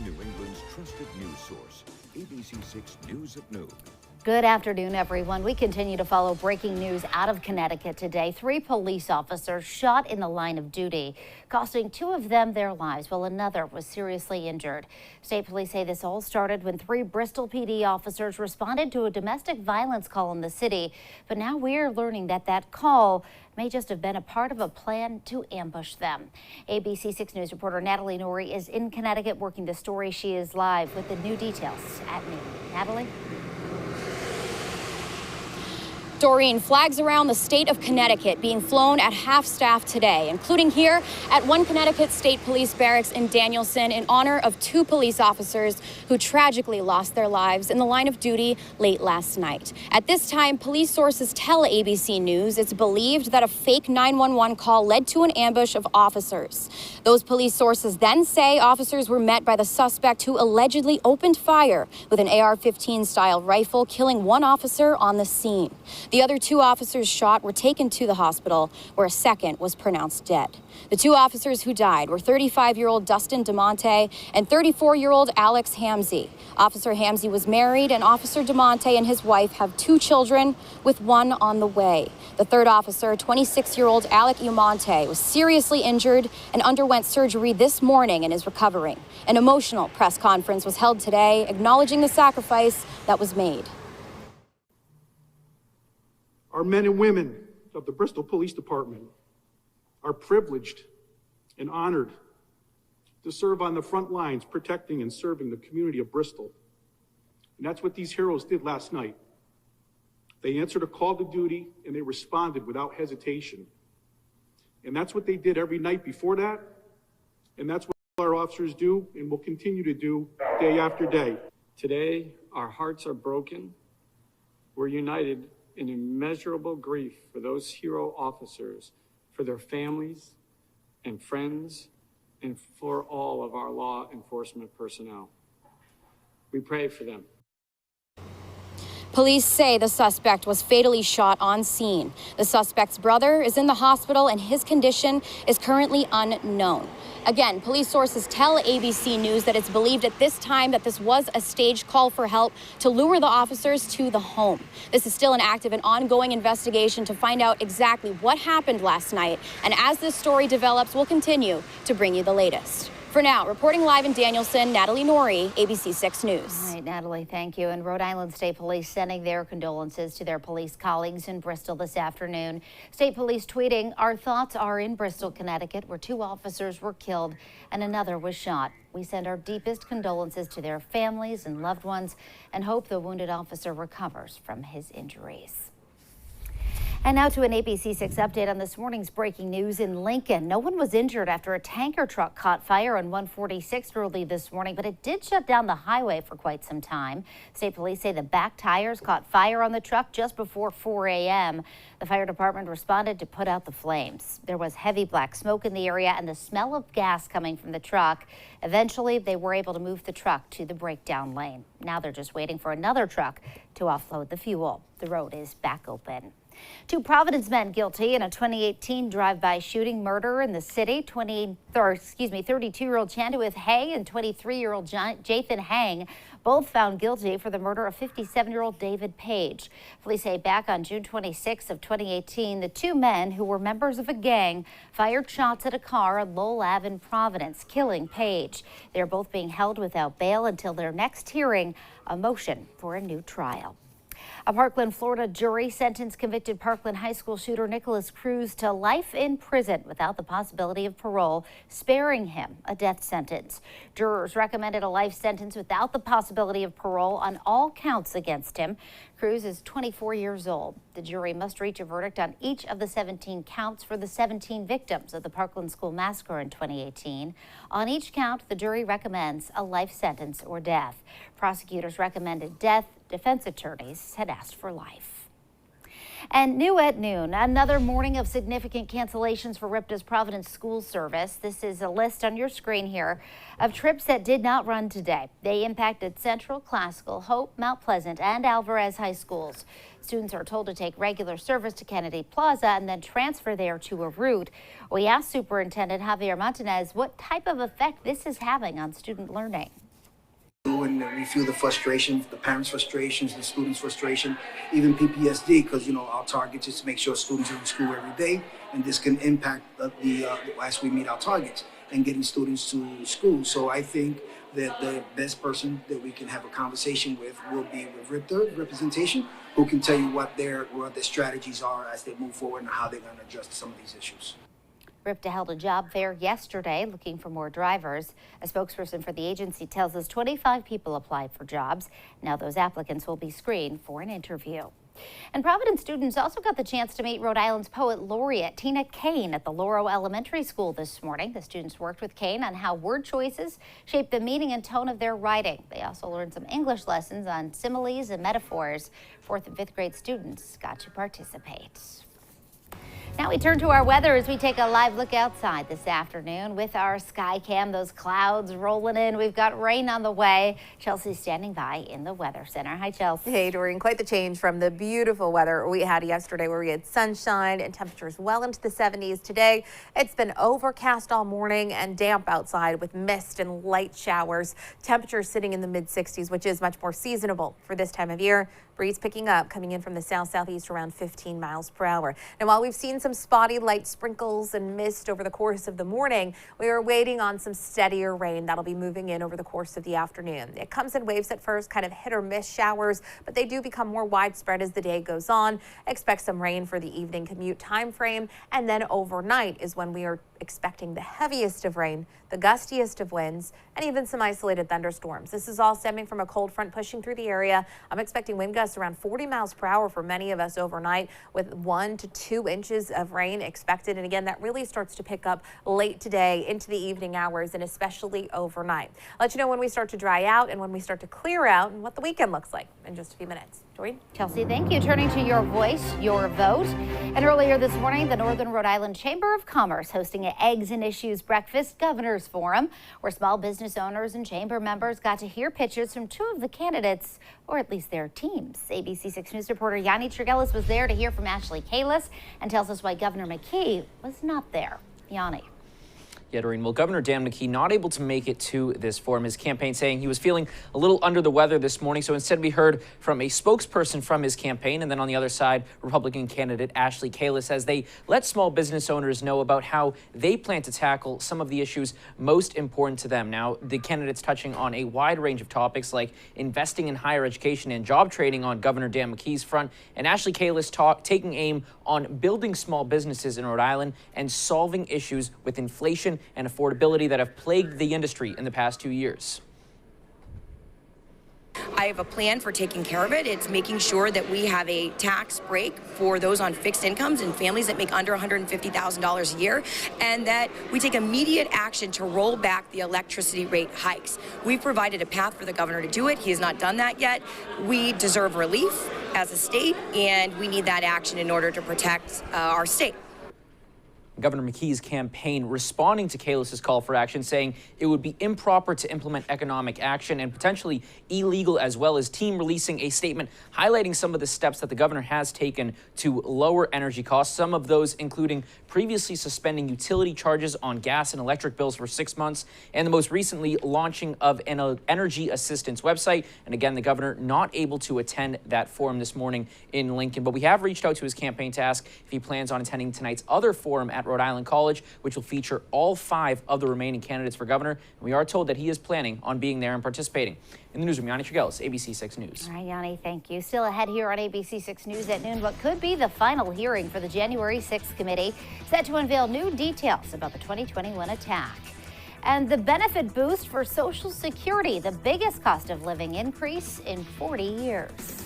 New England's trusted news source, ABC6 News at Noon. Good afternoon, everyone. We continue to follow breaking news out of Connecticut today. 3 police officers shot in the line of duty, costing 2 of them their lives, while another was seriously injured. State police say this all started when 3 Bristol PD officers responded to a domestic violence call in the city. But now we're learning that that call may just have been a part of a plan to ambush them. ABC6 News reporter Natalie Norrie is in Connecticut working the story. She is live with the new details at noon. Natalie? Doreen, flags around the state of Connecticut being flown at half-staff today, including here at one Connecticut State Police barracks in Danielson in honor of 2 police officers who tragically lost their lives in the line of duty late last night. At this time, police sources tell ABC News it's believed that a fake 911 call led to an ambush of officers. Those police sources then say officers were met by the suspect who allegedly opened fire with an AR-15 style rifle, killing 1 officer on the scene. The other 2 officers shot were taken to the hospital, where a second was pronounced dead. The 2 officers who died were 35-year-old Dustin DeMonte and 34-year-old Alex Hamzy. Officer Hamzy was married, and Officer DeMonte and his wife have 2 children, with 1 on the way. The 3rd officer, 26-year-old Alec Umonte, was seriously injured and underwent surgery this morning and is recovering. An emotional press conference was held today, acknowledging the sacrifice that was made. Our men and women of the Bristol Police Department are privileged and honored to serve on the front lines, protecting and serving the community of Bristol. And that's what these heroes did last night. They answered a call to duty and they responded without hesitation. And that's what they did every night before that. And that's what our officers do and will continue to do day after day. Today, our hearts are broken. We're united in immeasurable grief for those hero officers, for their families and friends, and for all of our law enforcement personnel. We pray for them. Police say the suspect was fatally shot on scene. The suspect's brother is in the hospital and his condition is currently unknown. Again, police sources tell ABC News that it's believed at this time that this was a staged call for help to lure the officers to the home. This is still an active and ongoing investigation to find out exactly what happened last night. And as this story develops, we'll continue to bring you the latest. For now, reporting live in Danielson, Natalie Norrie, ABC6 News. All right, Natalie, thank you. And Rhode Island State Police sending their condolences to their police colleagues in Bristol this afternoon. State Police tweeting, "Our thoughts are in Bristol, Connecticut, where 2 officers were killed and another was shot. We send our deepest condolences to their families and loved ones and hope the wounded officer recovers from his injuries." And now to an ABC6 update on this morning's breaking news in Lincoln. No one was injured after a tanker truck caught fire on 146 early this morning, but it did shut down the highway for quite some time. State police say the back tires caught fire on the truck just before 4 a.m. The fire department responded to put out the flames. There was heavy black smoke in the area and the smell of gas coming from the truck. Eventually, they were able to move the truck to the breakdown lane. Now they're just waiting for another truck to offload the fuel. The road is back open. 2 Providence men guilty in a 2018 drive-by shooting murder in the city. 32-year-old Chandwith Hay and 23-year-old Jathan Hang both found guilty for the murder of 57-year-old David Page. Police say back on June 26 of 2018, the 2 men, who were members of a gang, fired shots at a car on Lowell Ave in Providence, killing Page. They're both being held without bail until their next hearing, a motion for a new trial. A Parkland, Florida jury sentenced convicted Parkland High School shooter Nicholas Cruz to life in prison without the possibility of parole, sparing him a death sentence. Jurors recommended a life sentence without the possibility of parole on all counts against him. Cruz is 24 years old. The jury must reach a verdict on each of the 17 counts for the 17 victims of the Parkland School massacre in 2018. On each count, the jury recommends a life sentence or death. Prosecutors recommended death. Defense attorneys had asked for life. And new at noon, another morning of significant cancellations for RIPTA's Providence School Service. This is a list on your screen here of trips that did not run today. They impacted Central, Classical, Hope, Mount Pleasant, and Alvarez High Schools. Students are told to take regular service to Kennedy Plaza and then transfer there to a route. We asked Superintendent Javier Martinez what type of effect this is having on student learning. through and we feel the frustrations, the parents' frustrations, the students' frustration, even PPSD, because our target is to make sure students are in school every day, and this can impact as we meet our targets and getting students to school. So I think that the best person that we can have a conversation with will be with RIPTA representation, who can tell you what their strategies are as they move forward and how they're going to address some of these issues. RIPTA held a job fair yesterday looking for more drivers. A spokesperson for the agency tells us 25 people applied for jobs. Now those applicants will be screened for an interview. And Providence students also got the chance to meet Rhode Island's poet laureate Tina Kane at the Laurel Elementary School this morning. The students worked with Kane on how word choices shape the meaning and tone of their writing. They also learned some English lessons on similes and metaphors. 4th and 5th grade students got to participate. Now we turn to our weather as we take a live look outside this afternoon with our sky cam. Those clouds rolling in. We've got rain on the way. Chelsea's standing by in the Weather Center. Hi, Chelsea. Hey, Doreen, quite the change from the beautiful weather we had yesterday where we had sunshine and temperatures well into the 70s. Today, it's been overcast all morning and damp outside with mist and light showers. Temperatures sitting in the mid-60s, which is much more seasonable for this time of year. Breeze picking up, coming in from the south-southeast around 15 miles per hour. And while we've seen some spotty light sprinkles and mist over the course of the morning, we are waiting on some steadier rain that'll be moving in over the course of the afternoon. It comes in waves at first, kind of hit or miss showers, but they do become more widespread as the day goes on. Expect some rain for the evening commute time frame, and then overnight is when we are expecting the heaviest of rain, the gustiest of winds, and even some isolated thunderstorms. This is all stemming from a cold front pushing through the area. I'm expecting wind gusts around 40 miles per hour for many of us overnight, with 1 to 2 inches of rain expected. And again, that really starts to pick up late today into the evening hours and especially overnight. I'll let you know when we start to dry out and when we start to clear out and what the weekend looks like in just a few minutes. Doreen? Chelsea, thank you. Turning to your voice, your vote. And earlier this morning, the Northern Rhode Island Chamber of Commerce hosting an Eggs and Issues Breakfast Governors Forum, where small business owners and chamber members got to hear pitches from 2 of the candidates, or at least their teams. ABC6 News reporter Yanni Trigelis was there to hear from Ashley Kalis and tells us why Governor McKee was not there. Yanni. Yeah, Doreen. Well, Governor Dan McKee not able to make it to this forum. His campaign saying he was feeling a little under the weather this morning. So instead we heard from a spokesperson from his campaign. And then on the other side, Republican candidate Ashley Kalis as they let small business owners know about how they plan to tackle some of the issues most important to them. Now, the candidates touching on a wide range of topics like investing in higher education and job training on Governor Dan McKee's front. And Ashley Kalis taking aim on building small businesses in Rhode Island and solving issues with inflation and affordability that have plagued the industry in the past 2 years. I have a plan for taking care of it. It's making sure that we have a tax break for those on fixed incomes and families that make under $150,000 a year, and that we take immediate action to roll back the electricity rate hikes. We've provided a path for the governor to do it. He has not done that yet. We deserve relief as a state, and we need that action in order to protect our state. Governor McKee's campaign responding to Kalis's call for action, saying it would be improper to implement economic action and potentially illegal, as well as team releasing a statement highlighting some of the steps that the governor has taken to lower energy costs, some of those including previously suspending utility charges on gas and electric bills for 6 months, and the most recently launching of an energy assistance website. And again, the governor not able to attend that forum this morning in Lincoln, but we have reached out to his campaign to ask if he plans on attending tonight's other forum at Rhode Island College, which will feature all 5 of the remaining candidates for governor. And we are told that he is planning on being there and participating. In the newsroom, Yanni Trigelis, ABC6 News. All right, Yanni, thank you. Still ahead here on ABC6 News at noon, what could be the final hearing for the January 6th committee, set to unveil new details about the 2021 attack. And the benefit boost for Social Security, the biggest cost of living increase in 40 years.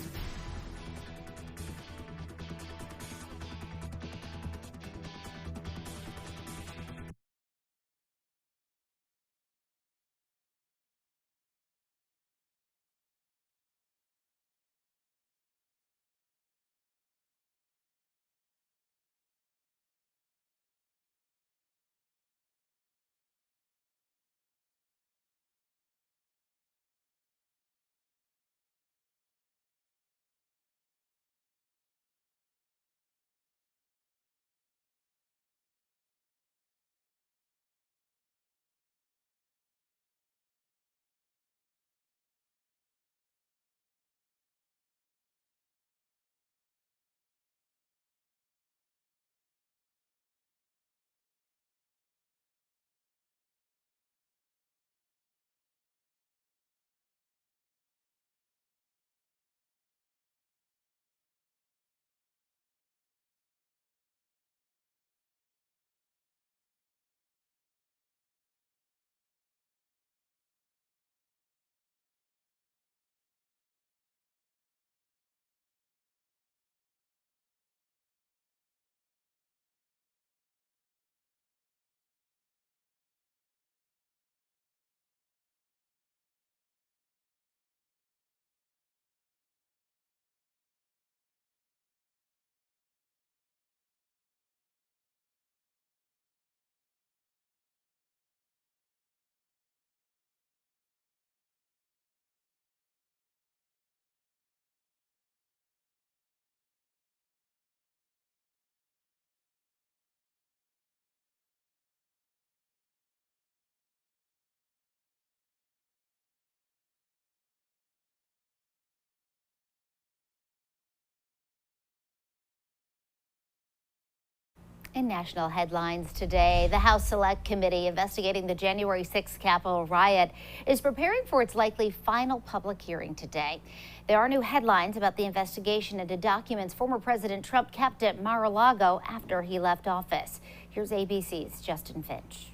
In national headlines today, the House Select Committee investigating the January 6th Capitol riot is preparing for its likely final public hearing today. There are new headlines about the investigation into documents former President Trump kept at Mar-a-Lago after he left office. Here's ABC's Justin Finch.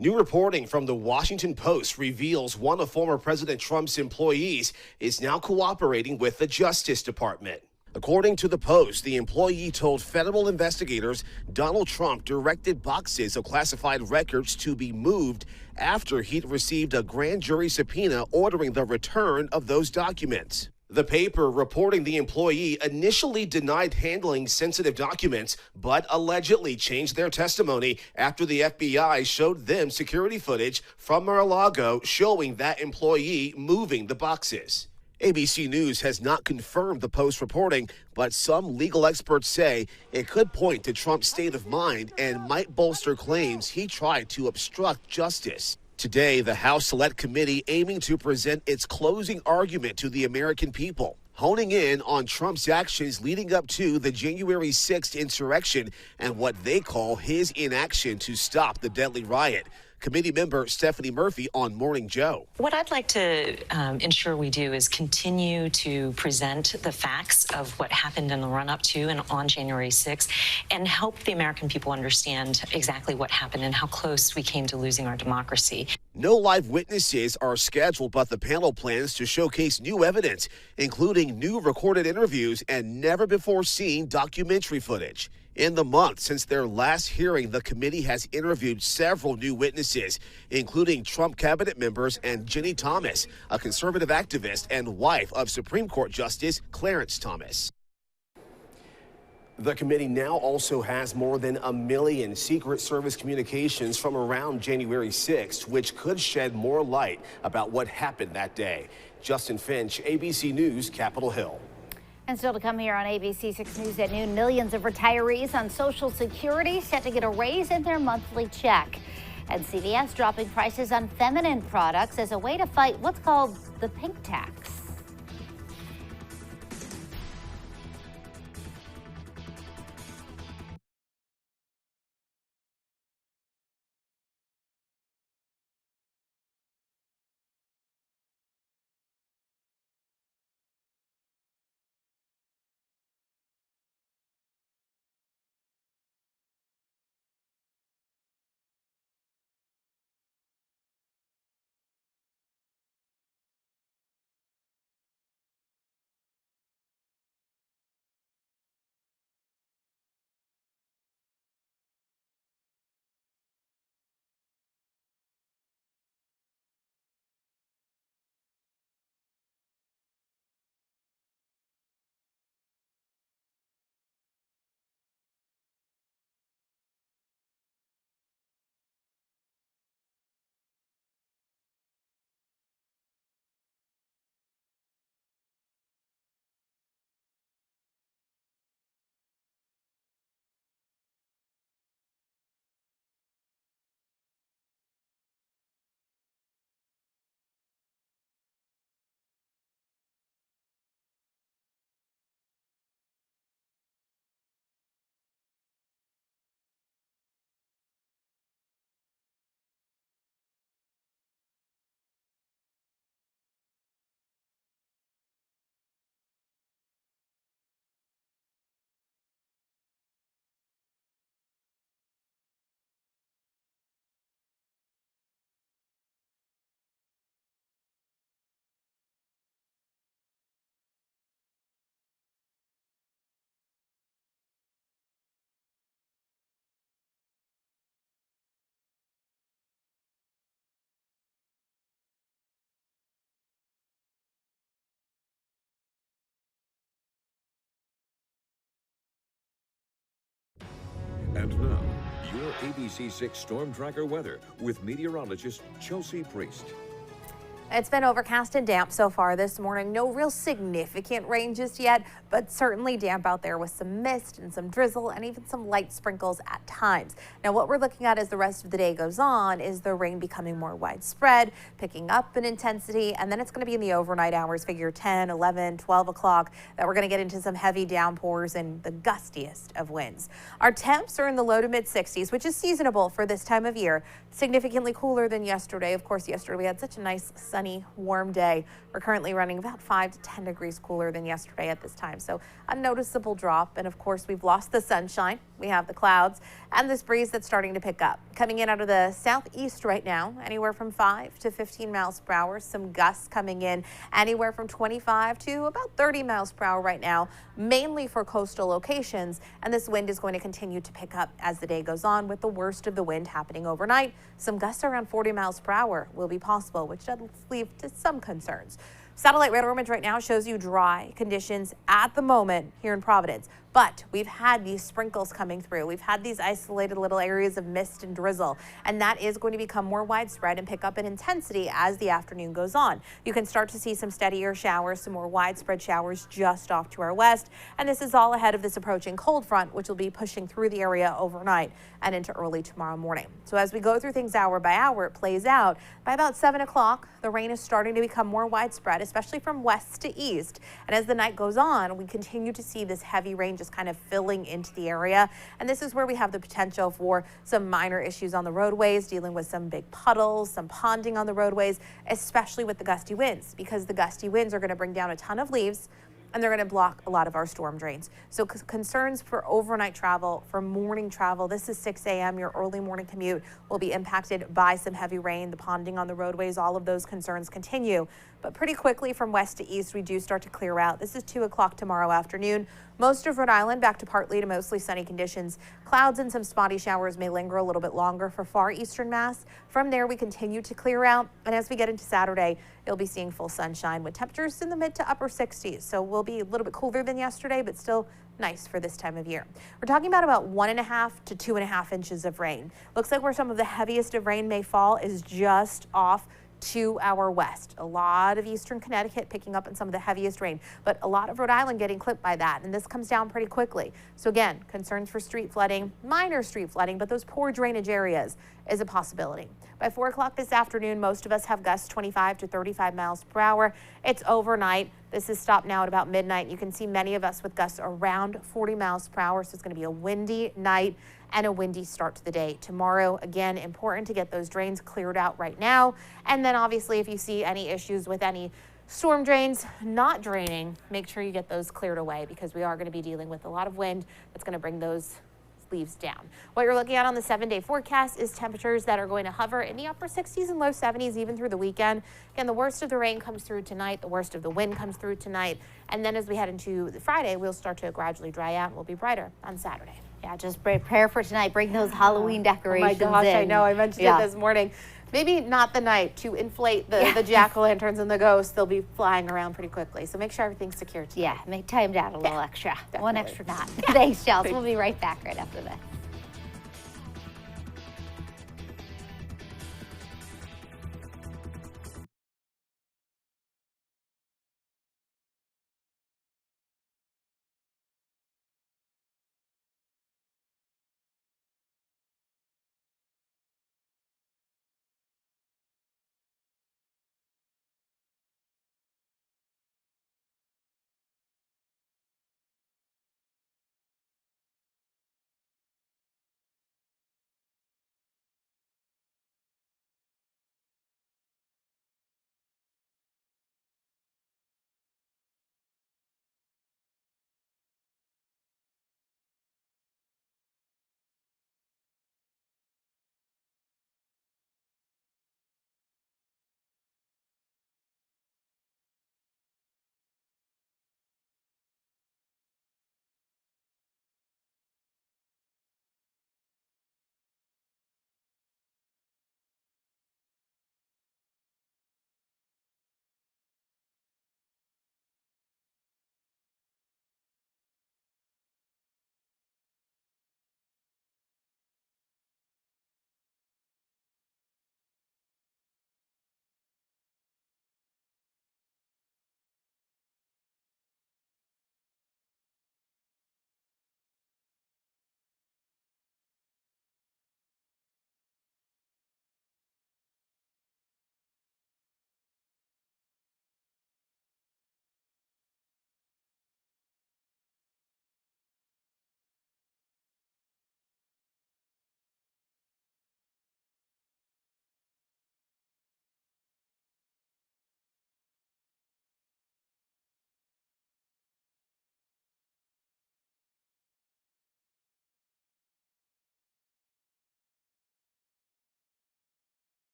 New reporting from the Washington Post reveals one of former President Trump's employees is now cooperating with the Justice Department. According to the Post, the employee told federal investigators Donald Trump directed boxes of classified records to be moved after he'd received a grand jury subpoena ordering the return of those documents. The paper reporting the employee initially denied handling sensitive documents, but allegedly changed their testimony after the FBI showed them security footage from Mar-a-Lago showing that employee moving the boxes. ABC News has not confirmed the Post reporting, but some legal experts say it could point to Trump's state of mind and might bolster claims he tried to obstruct justice. Today, the House Select Committee aiming to present its closing argument to the American people, honing in on Trump's actions leading up to the January 6th insurrection and what they call his inaction to stop the deadly riot. Committee member Stephanie Murphy on Morning Joe. What I'd like to ensure we do is continue to present the facts of what happened in the run-up to and on January 6th and help the American people understand exactly what happened and how close we came to losing our democracy. No live witnesses are scheduled, but the panel plans to showcase new evidence, including new recorded interviews and never-before-seen documentary footage. In the month since their last hearing, the committee has interviewed several new witnesses, including Trump cabinet members and Ginny Thomas, a conservative activist and wife of Supreme Court Justice Clarence Thomas. The committee now also has more than 1 million Secret Service communications from around January 6th, which could shed more light about what happened that day. Justin Finch, ABC News, Capitol Hill. And still to come here on ABC6 News at noon, millions of retirees on Social Security set to get a raise in their monthly check. And CVS dropping prices on feminine products as a way to fight what's called the pink tax. And now, your ABC6 Storm Tracker weather with meteorologist Chelsea Priest. It's been overcast and damp so far this morning. No real significant rain just yet, but certainly damp out there with some mist and some drizzle and even some light sprinkles at times. Now, what we're looking at as the rest of the day goes on is the rain becoming more widespread, picking up in intensity, and then it's going to be in the overnight hours, figure 10, 11, 12 o'clock, that we're going to get into some heavy downpours and the gustiest of winds. Our temps are in the low to mid 60s, which is seasonable for this time of year, significantly cooler than yesterday. Of course, yesterday we had such a nice sunny, warm day. We're currently running about 5 to 10 degrees cooler than yesterday at this time. So a noticeable drop. And of course, we've lost the sunshine. We have the clouds and this breeze that's starting to pick up. Coming in out of the southeast right now, anywhere from 5 to 15 miles per hour. Some gusts coming in anywhere from 25 to about 30 miles per hour right now, mainly for coastal locations. And this wind is going to continue to pick up as the day goes on, with the worst of the wind happening overnight. Some gusts around 40 miles per hour will be possible, which does lead to some concerns. Satellite radar image right now shows you dry conditions at the moment here in Providence, but we've had these sprinkles coming through. We've had these isolated little areas of mist and drizzle, and that is going to become more widespread and pick up in intensity as the afternoon goes on. You can start to see some steadier showers, some more widespread showers just off to our west, and this is all ahead of this approaching cold front, which will be pushing through the area overnight and into early tomorrow morning. So as we go through things hour by hour, it plays out. By about 7 o'clock, the rain is starting to become more widespread, especially from west to east. And as the night goes on, we continue to see this heavy rain just kind of filling into the area. And this is where we have the potential for some minor issues on the roadways, dealing with some big puddles, some ponding on the roadways, especially with the gusty winds, because the gusty winds are going to bring down a ton of leaves and they're going to block a lot of our storm drains. So concerns for overnight travel, for morning travel. This is 6 a.m. Your early morning commute will be impacted by some heavy rain, the ponding on the roadways. All of those concerns continue. But pretty quickly from west to east, we do start to clear out. This is 2 o'clock tomorrow afternoon. Most of Rhode Island back to partly to mostly sunny conditions. Clouds and some spotty showers may linger a little bit longer for far eastern Mass. From there, we continue to clear out. And as we get into Saturday, you'll be seeing full sunshine with temperatures in the mid to upper 60s. So we'll be a little bit cooler than yesterday, but still nice for this time of year. We're talking about 1.5 to 2.5 inches of rain. Looks like where some of the heaviest of rain may fall is just off to our west. A lot of eastern Connecticut picking up on some of the heaviest rain, but a lot of Rhode Island getting clipped by that, and this comes down pretty quickly. So again, concerns for street flooding, minor street flooding, but those poor drainage areas is a possibility. By 4 o'clock this afternoon, most of us have gusts 25 to 35 miles per hour. It's overnight. This is stopped now at about midnight. You can see many of us with gusts around 40 miles per hour, so it's going to be a windy night and a windy start to the day. Tomorrow, again, important to get those drains cleared out right now. And then obviously if you see any issues with any storm drains not draining, make sure you get those cleared away, because we are going to be dealing with a lot of wind that's going to bring those leaves down. What you're looking at on the 7-day forecast is temperatures that are going to hover in the upper 60s and low 70s even through the weekend. Again, the worst of the rain comes through tonight, the worst of the wind comes through tonight, and then as we head into the Friday, we'll start to gradually dry out and we'll be brighter on Saturday. Yeah, just prepare for tonight. Bring those Halloween decorations in. Oh my gosh, I know. I mentioned it this morning. Maybe not the night to inflate the jack-o'-lanterns and the ghosts. They'll be flying around pretty make sure everything's secure tonight. Yeah, make time to add a little extra. Definitely. One extra knot. Thanks, Chelsea. We'll be right back right after this.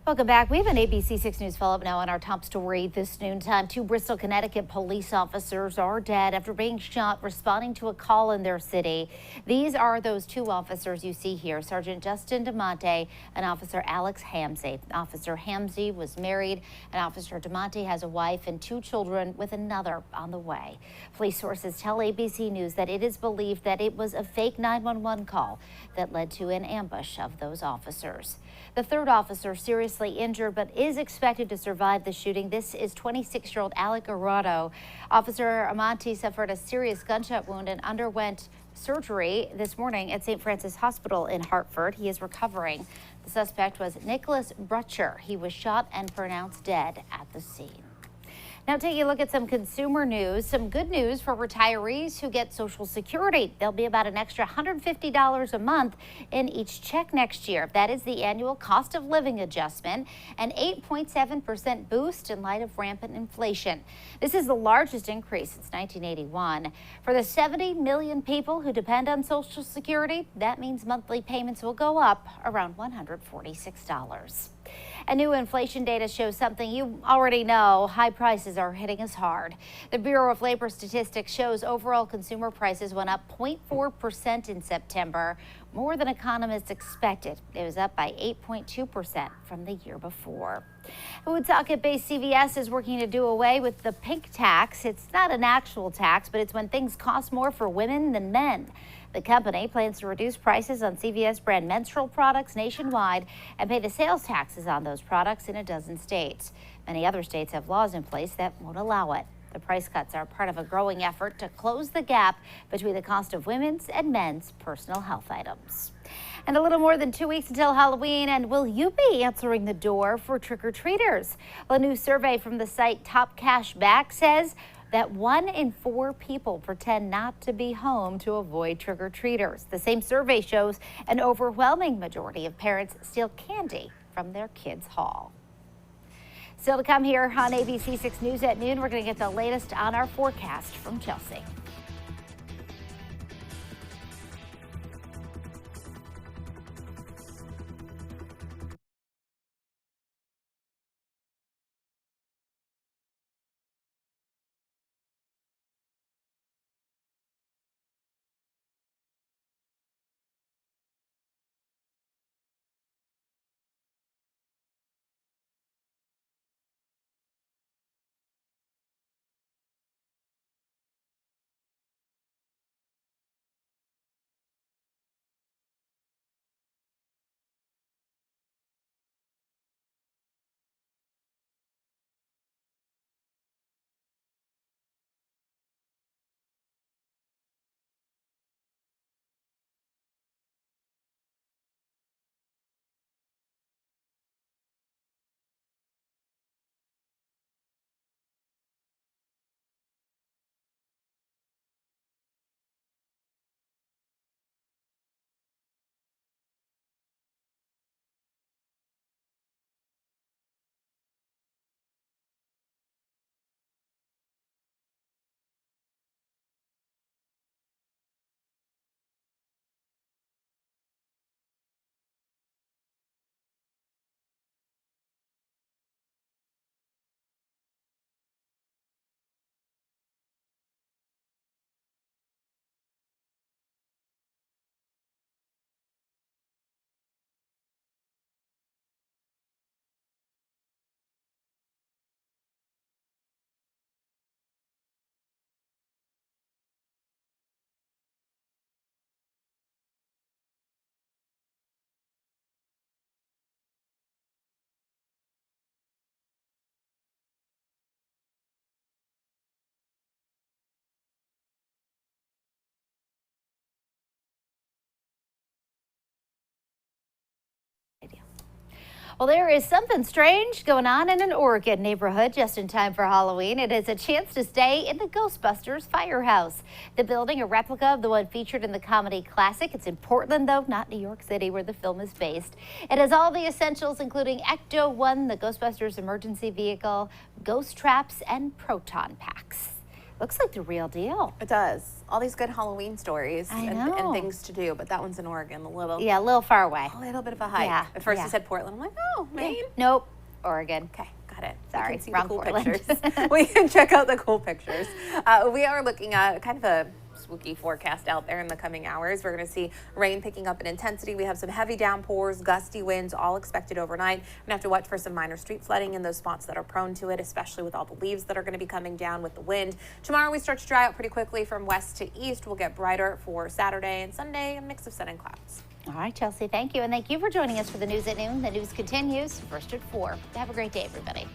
Welcome back. We have an ABC6 News follow-up now on our top story this noontime. 2 Bristol, Connecticut police officers are dead after being shot responding to a call in their city. These are those 2 officers you see here, Sergeant Justin DeMonte and Officer Alex Hamsey. Officer Hamsey was married, and Officer DeMonte has a wife and 2 children with another on the way. Police sources tell ABC News that it is believed that it was a fake 911 call that led to an ambush of those officers. The 3rd officer seriously injured but is expected to survive the shooting. This is 26-year-old Alec Arado. Officer Amante suffered a serious gunshot wound and underwent surgery this morning at St. Francis Hospital in Hartford. He is recovering. The suspect was Nicholas Brutcher. He was shot and pronounced dead at the scene. Now taking a look at some consumer news, some good news for retirees who get Social Security. There'll be about an extra $150 a month in each check next year. That is the annual cost of living adjustment, an 8.7% boost in light of rampant inflation. This is the largest increase since 1981. For the 70 million people who depend on Social Security, that means monthly payments will go up around $146. And new inflation data shows something you already know. High prices are hitting us hard. The Bureau of Labor Statistics shows overall consumer prices went up 0.4% in September, more than economists expected. It was up by 8.2% from the year before. Woonsocket-based CVS is working to do away with the pink tax. It's not an actual tax, but it's when things cost more for women than men. The company plans to reduce prices on CVS brand menstrual products nationwide and pay the sales taxes on those products in a dozen states. Many other states have laws in place that won't allow it. The price cuts are part of a growing effort to close the gap between the cost of women's and men's personal health items. And a little more than 2 weeks until Halloween, and will you be answering the door for trick-or-treaters? A new survey from the site Top Cash Back says that 1 in 4 people pretend not to be home to avoid trick-or-treaters. The same survey shows an overwhelming majority of parents steal candy from their kids' haul. Still to come here on ABC6 News at noon, we're going to get the latest on our forecast from Chelsea. Well, there is something strange going on in an Oregon neighborhood just in time for Halloween. It is a chance to stay in the Ghostbusters firehouse. The building, a replica of the one featured in the comedy classic. It's in Portland, though, not New York City, where the film is based. It has all the essentials, including Ecto-1, the Ghostbusters emergency vehicle, ghost traps, and proton packs. Looks like the real deal. It does. All these good Halloween stories I and know. things to do, but that one's in Oregon, a little far away. A little bit of a hike. Yeah, At first yeah. I said Portland. I'm like, oh, Maine. Nope, Oregon. Okay, got it. Sorry, we can see wrong the cool Portland. pictures. We can check out the cool pictures. We are looking at kind of a spooky forecast out there in the coming hours. We're going to see rain picking up in intensity. We have some heavy downpours, gusty winds, all expected overnight. We're going to have to watch for some minor street flooding in those spots that are prone to it, especially with all the leaves that are going to be coming down with the wind. Tomorrow we start to dry out pretty quickly from west to east. We'll get brighter for Saturday and Sunday, a mix of sun and clouds. All right, Chelsea, thank you. And thank you for joining us for the news at noon. The news continues first at 4. Have a great day, everybody.